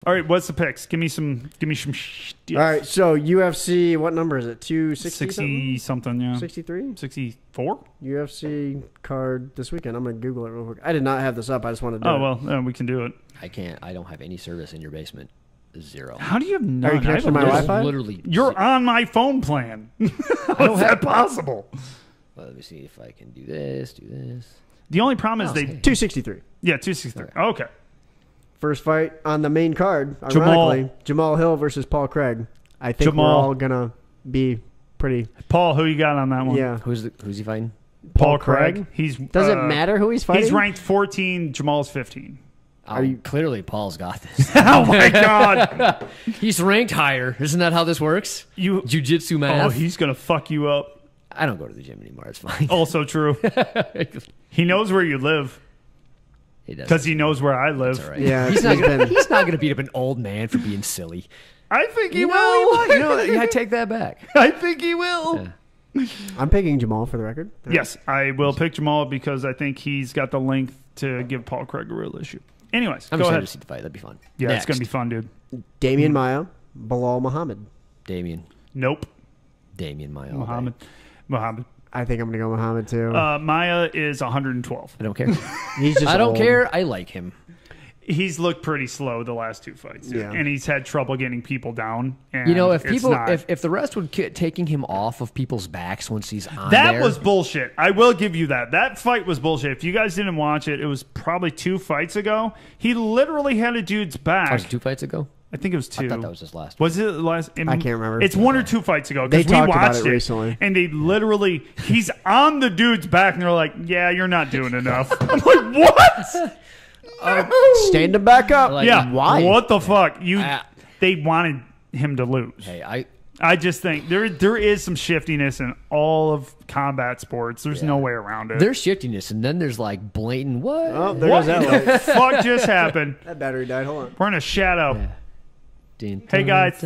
All right, what's the picks? Give me some. All right, so UFC, what number is it? 260 60 something, yeah. 63? 64? UFC card this weekend. I'm going to Google it real quick. I did not have this up. I just wanted to do it. Well, we can do it. I can't. I don't have any service in your basement. 0. How do you have none? Are you connected to my Wi-Fi? Literally. You're on my phone plan. How is that possible? Well, let me see if I can do this, The only problem is 263. Yeah, 263. Okay. First fight on the main card, ironically, Jamahal Hill versus Paul Craig. I think we're all going to be pretty... Paul, who you got on that one? Yeah. Who's he fighting? Paul Craig. Does it matter who he's fighting? He's ranked 14. Jamal's 15. Clearly, Paul's got this. Oh, my God. He's ranked higher. Isn't that how this works? Jiu-jitsu math? Oh, he's going to fuck you up. I don't go to the gym anymore. It's fine. Also true. He knows where you live. Because he knows where I live. Right. Yeah, he's not going to beat up an old man for being silly. I think he will. You know what? I take that back. I think he will. Yeah. I'm picking Jamahal for the record. Yes, I will pick Jamahal because I think he's got the length to give Paul Craig a real issue. Anyways, I'm go excited ahead. to see the fight. That'd be fun. Yeah, it's going to be fun, dude. Damian Maia, Bilal Muhammad. Damian. Nope. Damian Maia. Muhammad. I think I'm going to go Muhammad, too. Maia is 112. I don't care. He's just I don't old. care. I like him. He's looked pretty slow the last 2 fights, dude. Yeah. And he's had trouble getting people down. And you know, if the rest would quit taking him off of people's backs once he's on that was bullshit. I will give you that. That fight was bullshit. If you guys didn't watch it, it was probably 2 fights ago. He literally had a dude's back. Was it 2 fights ago? I think it was 2. I thought that was his last. Was it last? I can't remember. It's 1 or 2 fights ago. They Because we talked about watched it recently. and they literally, he's on the dude's back, and they're like, "Yeah, you're not doing enough." I'm like, "What?" Stand him back up. Like, Yeah. Why? What the fuck? They wanted him to lose. Hey, I just think there is some shiftiness in all of combat sports. There's no way around it. there's shiftiness, and then there's like blatant what? Oh, there What goes that the light. fuck just happened? That battery died. Hold on. We're in a shadow. Yeah. Hey, guys.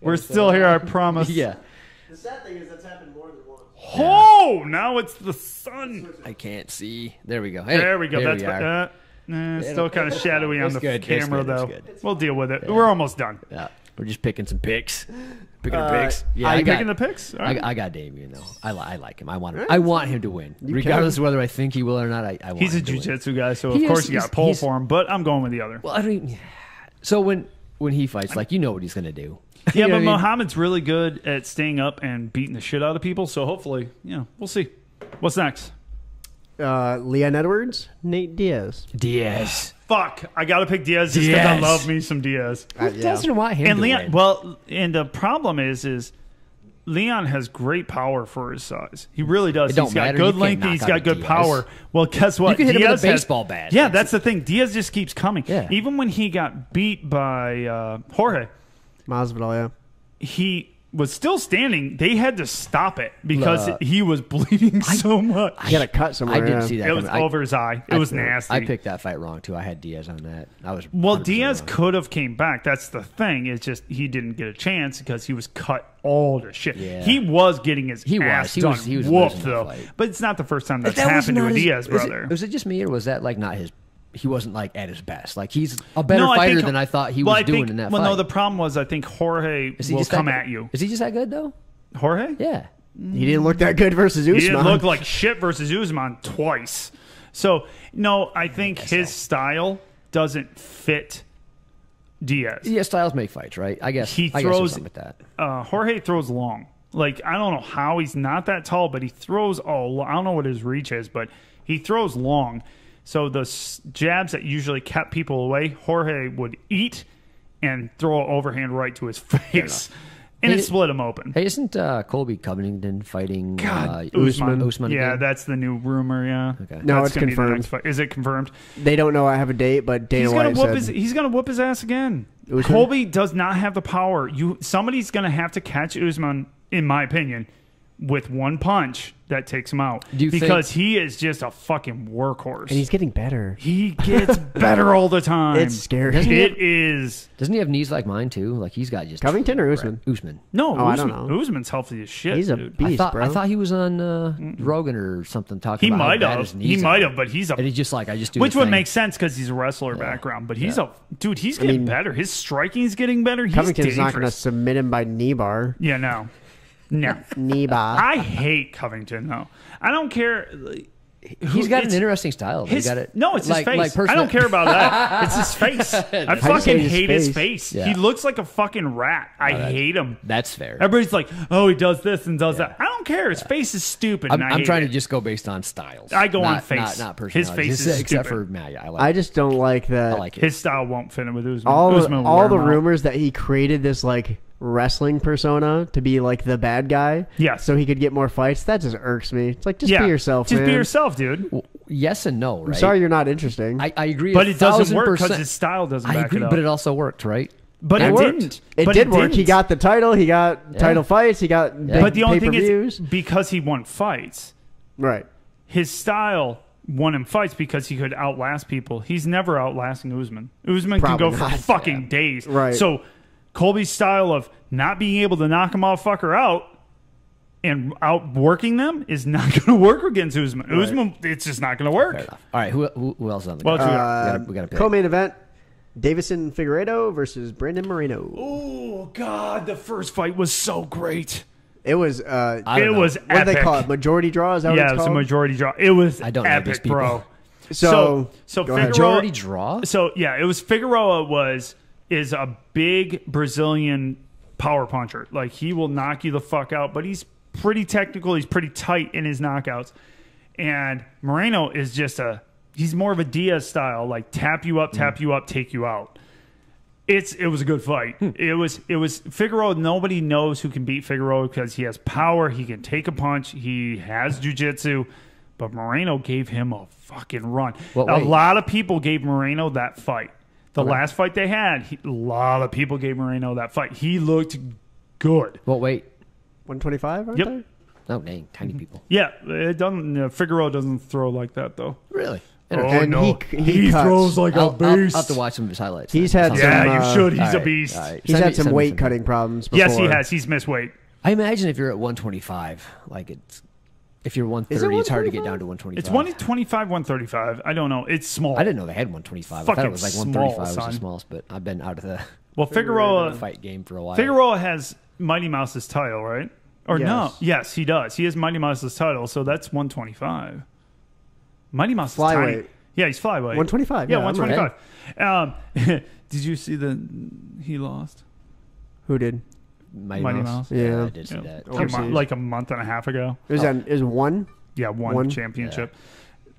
We're still here, I promise. Yeah. The sad thing is that's happened more than once. Oh, now it's the sun. I can't see. There we go. Hey, There we go. There That's we are. still kind of shadowy on the good, it's camera, good, it's though. good. We'll deal with it. We're almost done. Yeah. We're just picking some picks. Picking the picks. Yeah, Are I you got, picking the picks? All right. I got Damian though. I like him. I want him to win, regardless of whether I think he will or not. I want. He's a him to win. jiu-jitsu guy, so He of course is- you got to pull for him. But I'm going with the other. Well, I mean, so when he fights, like you know what he's gonna do. Yeah, You know but what I mean? Muhammad's really good at staying up and beating the shit out of people. So hopefully, we'll see. What's next? Leon Edwards, Nate Diaz. Diaz. Fuck, I got to pick Diaz just because I Diaz. love me some Diaz. Who doesn't want him And to Leon, win? well, and the problem is Leon has great power for his size. He really does. It don't He's got matter. good You can't length. knock He's out got good Diaz. power. Well, guess what? You can hit him with a Diaz has- baseball bat. Yeah, that's the thing. Diaz just keeps coming. Yeah. Even when he got beat by Jorge, Masvidal, yeah. he was still standing. They had to stop it because Look. he was bleeding so much. He got a cut somewhere. I didn't yeah. see that. It was coming. over his eye. It was nasty. I picked that fight wrong too. I had Diaz on that. I was Well, 100% Diaz wrong. could have came back. That's the thing. It's just he didn't get a chance because he was cut all to shit. Yeah. He was getting his He was. ass He done was losing whooped, that though. fight. But it's not the first time that's That was happened to not a his- Diaz brother. Was it just me, or was that like not his? He wasn't like at his best. Like he's a better No, I fighter think- than I thought he well, was I doing think- in that well, fight. no, the problem was I think Jorge Is he will just that come good? at you. Is he just that good though? Jorge? Yeah. He didn't look that good versus Usman. He didn't look like shit versus Usman twice. So, no, I think his style doesn't fit Diaz. Yeah, styles make fights, right? I guess He I guess there's throws- something with that. Jorge throws long. Like, I don't know how he's not that tall, but he throws I don't know what his reach is, but he throws long. So the jabs that usually kept people away, Jorge would eat and throw an overhand right to his face. And Hey, it split him open. Hey, isn't Colby Covington fighting Usman. Usman Yeah, again? that's the new rumor, yeah. Okay. No, That's it's gonna be the confirmed. next fight. Is it confirmed? They don't know I have a date, but Dana White said He's gonna whoop his ass again. Usman? Colby does not have the power. Somebody's gonna have to catch Usman, in my opinion, with one punch that takes him out. Do you because he is just a fucking workhorse. And he's getting better. He gets better all the time. It's scary. Doesn't he have knees like mine too? Like he's got just Covington or Usman? Usman. No, I don't know. Usman's healthy as shit. He's a dude. beast, I bro. thought he was on Rogan or something talking He about might how bad have. his knees He might are. have, but he's a. And he's just like, I just do Which the would thing. make sense because he's a wrestler background. But he's a dude. He's getting better. His striking's getting better. He's Covington's not going to dangerous. submit him by knee bar. Yeah, no. Knee bar. I hate Covington though. I don't care. He's got an interesting style. His, got it. No, it's his face. I don't care about that. It's his face. I fucking hate his face. Yeah. He looks like a fucking rat. I hate him. That's fair. Everybody's like, oh, he does this and does that. I don't care. His face is stupid. I'm trying to just go based on styles. I go on face. Not personality. His face is except stupid. for Maya. I just don't like that. I like it. His style won't fit in with Usman. all Usman will wear the him out. rumors that he created this like wrestling persona to be like the bad guy. Yes. So he could get more fights. That just irks me. It's like just be yourself, Just man. be yourself, dude. Yes and no, right? I'm sorry you're not interesting. I agree. But it doesn't work 1,000%. because his style doesn't I back agree, it up. but it also worked, right? But It it worked. didn't. It But did work. He didn't. got the title. He got title fights. He got big But the only thing pay-per-views. is because he won fights. Right. His style won him fights because he could outlast people. He's never outlasting Usman. Usman can Probably go for not. fucking days. Right. So Colby's style of not being able to knock a motherfucker out and outworking them is not going to work against Usman. Right. Usman, it's just not going to work. Fair enough. All right, who else is on the Well, card? We gotta pick. Co-main event: Davison Figueiredo versus Brandon Moreno. Oh God, the first fight was so great. It was. It know. was What do epic. they call it? Majority draw? Is that what Yeah, it's it was a called? majority draw. It was I don't know these epic, people. bro. So so go ahead. Figueroa, Majority draw? So yeah, it was Figueroa is a big Brazilian power puncher. Like he will knock you the fuck out, but he's pretty technical. He's pretty tight in his knockouts. And Moreno is just he's more of a Diaz style, like tap you up, take you out. It was a good fight. It was Figueroa. Nobody knows who can beat Figueroa because he has power. He can take a punch. He has jiu-jitsu. But Moreno gave him a fucking run. Well, a wait. lot of people gave Moreno that fight. The last fight they had, a lot of people gave Moreno that fight. He looked good. Well, wait. 125. Aren't Yep. they? Oh, dang, tiny people. Yeah, it doesn't. Figueroa doesn't throw like that though. Really? Oh And no, he cuts. throws like a I'll beast. have to watch some of his highlights. He's then. had Sounds some, good. Yeah, you should. He's All a right, beast. all right. He's Send had me some something. weight cutting problems before. Yes, he has. He's missed weight. I imagine if you're at 125, like if you're 130, it's hard to get down to 125. It's 125, 135. I don't know. It's small. I didn't know they had 125. I thought Fucking it was like small, 135 was son. the smallest, but I've been out of the Well, Figueroa fight game for a while. Figueroa has Mighty Mouse's title, right? Or no? Yes. Yes, he does. He has Mighty Mouse's title, so that's 125. Mighty Mouse is tiny. Flyweight. Yeah, he's flyweight. 125. Yeah, I'm right. 125. Did you see he lost? Who did? Mighty Mighty Mouse. Mouse. Yeah. I did see that. Overseas. Like a month and a half ago. It was one. Yeah, one One? championship.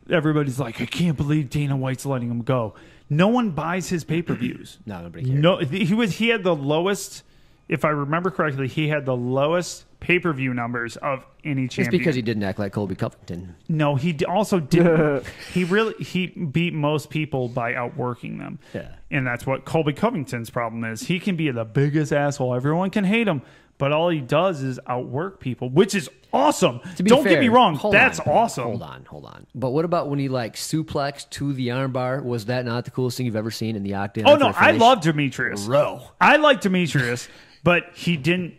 Everybody's like, I can't believe Dana White's letting him go. No one buys his pay-per-views. No, nobody cares. No, he had the lowest. If I remember correctly, he had the lowest pay-per-view numbers of any champion. It's because he didn't act like Colby Covington. No, also didn't. He beat most people by outworking them. Yeah. And that's what Colby Covington's problem is. He can be the biggest asshole. Everyone can hate him, but all he does is outwork people, which is awesome. To be Don't fair, get me wrong. hold That's on, awesome. Hold on. But what about when he like suplexed to the armbar? Was that not the coolest thing you've ever seen in the octagon? Oh no, after a I finish? love Demetrius. Bro. I like Demetrius, but he didn't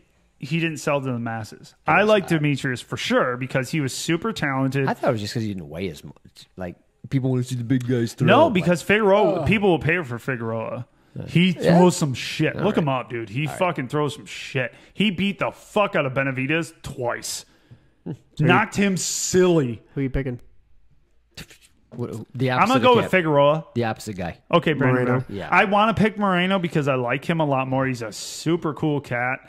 sell to the masses. I like Demetrius for sure because he was super talented. I thought it was just because he didn't weigh as much. Like people want to see the big guys throw. No, but- because Figueroa, people will pay for Figueroa. He throws some shit. Look him up, dude. He fucking throws some shit. He beat the fuck out of Benavidez twice. Knocked him silly. Who you picking? the I'm opposite going to go of with Kip. Figueroa. The opposite guy. Okay, Brandon. Moreno. Yeah. I want to pick Moreno because I like him a lot more. He's a super cool cat,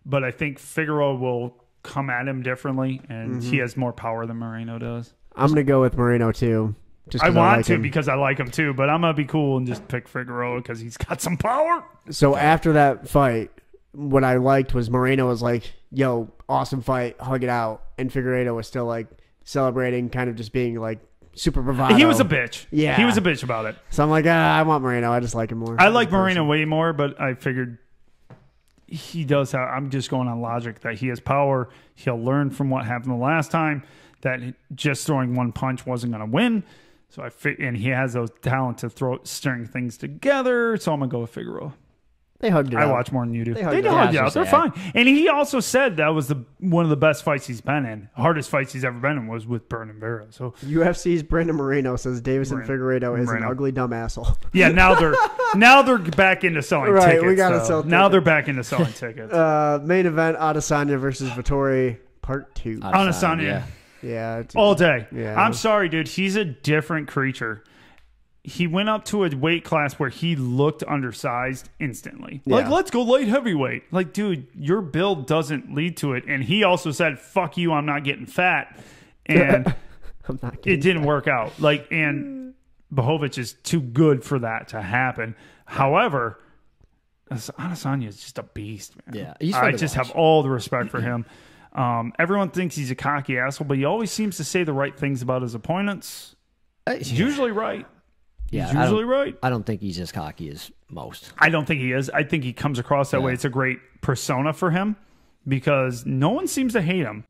but I think Figueroa will come at him differently, and he has more power than Moreno does. I'm gonna go with Moreno too. Just 'cause I want like to him. because I like him too, but I'm going to be cool and just pick Figueroa because he's got some power. So after that fight, what I liked was Moreno was like, "Yo, awesome fight, hug it out," and Figueiredo was still like celebrating, kind of just being like super bravado. He was a bitch. Yeah. He was a bitch about it. So I'm like, I want Moreno. I just like him more. I like Moreno way more, but I figured he does have, I'm just going on logic that he has power. He'll learn from what happened the last time, that just throwing one punch wasn't going to win. So and he has those talent to string things together. So I'm going to go with Figueroa. They hugged it out. I watch more than you do. They hugged hug it out. out. They're fine. And he also said that was one of the best fights he's been in. Hardest fights he's ever been in was with Burnham Vera. So UFC's Brandon Moreno says Davison Figueiredo is an ugly dumb asshole. yeah, now they're back into selling Right, tickets. we gotta so sell now tickets. they're back into selling tickets. Main event: Adesanya versus Vettori, Part 2. Adesanya. Yeah, All day. Yeah. I'm sorry, dude. He's a different creature. He went up to a weight class where he looked undersized instantly. Yeah. Like, let's go light heavyweight. Like, dude, your build doesn't lead to it. And he also said, fuck you, I'm not getting fat. And it didn't work out. Like, and Blachowicz is too good for that to happen. However, Adesanya is just a beast, man. Yeah, he's fun I to just watch. have all the respect for him. Everyone thinks he's a cocky asshole, but he always seems to say the right things about his opponents. He's usually right. Yeah, He's usually right. I don't think he's as cocky as most. I don't think he is. I think he comes across that way. It's a great persona for him because no one seems to hate him.